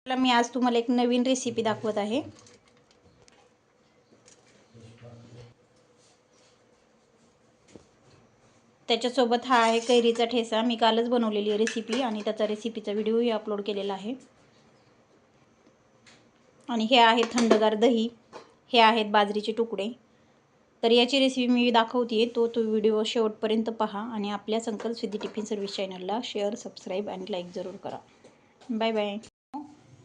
मी आज तुम्हाला एक नवीन रेसिपी दाखवत आहे। त्याच्यासोबत हा आहे कैरीचा ठेचा। मी कालच बनवलेली रेसिपी आणि त्याचा रेसिपीचा व्हिडिओही अपलोड केलेला आहे। आणि हे आहे थंडगार दही, हे आहेत बाजरीचे तुकडे। तर याची रेसिपी मी दाखवते, तो व्हिडिओ शेवटपर्यंत पहा आणि आपल्या संकल्प सिद्धी टिफिन सर्व्हिस चॅनलला शेअर, सबस्क्राईब आणि लाईक जरूर करा। Bye bye.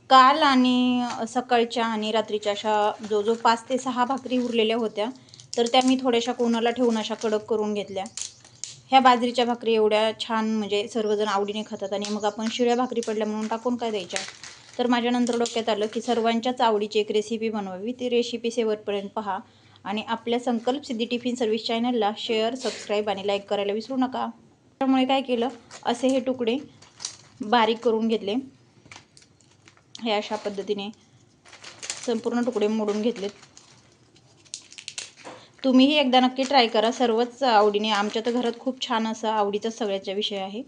काल आणि सकाळच्या आणि रात्रीच्या अशा जो 5 ते 6 भाकरी उरलेल्या होत्या, तर त्या मी थोड्याशा कोणाला ठेवून अशा कडक करून घेतल्या। ह्या बाजरीच्या भाकरी एवढ्या छान म्हणजे सर्वजण आवडीने खातात आणि मग आपण शिळ्या भाकरी पडल्या म्हणून टाकून काय द्यायच्या। तर माझ्या नंतर डोक्यात आलं की सर्वांच्याच आवडीची एक रेसिपी बनवावी। ती रेसिपी शेवटपर्यंत पहा आणि आपल्या संकल्प सिद्धी टिफिन सर्व्हिस चॅनलला शेअर, सबस्क्राईब आणि लाईक करायला विसरू नका। त्यामुळे काय केलं, असे हे तुकडे बारीक करून घेतले। हे अशा पद्धतीने संपूर्ण तुकडे मोडून घेतलेत। तुम्हीही एकदा नक्की ट्राय करा, सर्वच आवडीने। आमच्या तर घरात खूप छान असा आवडीचा सगळ्याचा विषय आहे।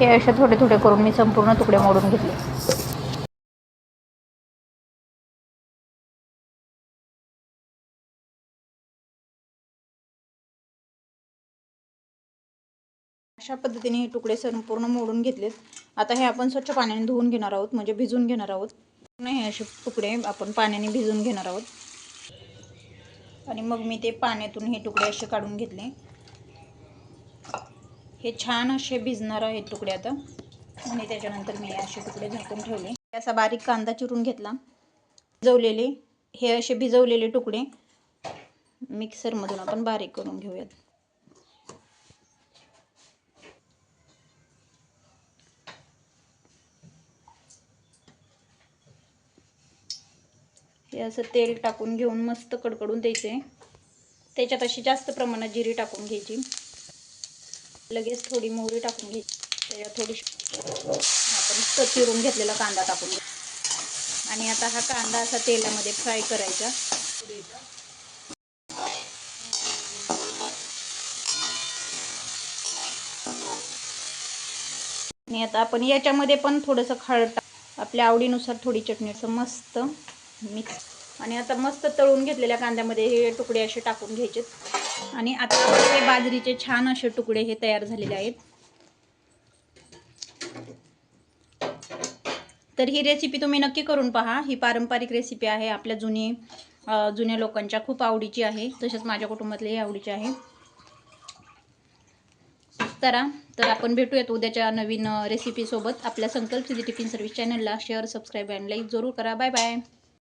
हे असे थोडे थोडे करून मी संपूर्ण तुकडे मोडून घेतले। अशा पद्धतीने हे तुकडे संपूर्ण मोडून घेतलेत। आता हे आपण स्वच्छ पाण्याने धुवून घेणार आहोत, म्हणजे भिजवून घेणार आहोत। हे असे तुकडे आपण पाण्याने भिजवून घेणार आहोत आणि मग मी ते पाण्यातून हे तुकडे असे काढून घेतले। हे छान असे भिजणार आहेत तुकडे आता आणि त्याच्यानंतर मी असे तुकडे झाकून ठेवले। असा बारीक कांदा चिरून घेतला। भिजवलेले हे असे भिजवलेले तुकडे मिक्सरमधून आपण बारीक करून घेऊयात। हे असं तेल टाकून घेऊन मस्त कडकडून द्यायचे। त्याच्यात अशी जास्त प्रमाणात जिरे टाकून घ्यायची। लगेच थोडी मोहरी टाकून घ्यायची। त्याच्यात थोडीशी आपण चिरून घेतलेला कांदा टाकून घ्यायचा आणि आता हा कांदा असा तेलामध्ये फ्राय करायचा। आणि आता आपण याच्यामध्ये पण थोडंसं हळद, आपल्या आवडीनुसार थोडी चटणी, असं मस्त मिक्स। आणि आता मस्त तळून घेतलेल्या कांद्यामध्ये हे तुकडे असे टाकून घ्यायचे आणि आता हे बाजरीचे छान असे तुकडे हे तयार झालेले आहेत। तर ही रेसिपी तुम्ही नक्की करून पहा। ही पारंपरिक रेसिपी आहे, आपल्या जुन्या लोकांच्या खूप आवडीची आहे, तसेच माझ्या कुटुंबातलेही आवडीची आहे। तर आपण भेटूयात उद्याच्या नवीन रेसिपी सोबत। आपल्या संकल्प सिद्धी टिफिन सर्व्हिस चॅनलला शेअर, सबस्क्राईब आणि लाईक जरूर करा। Bye bye.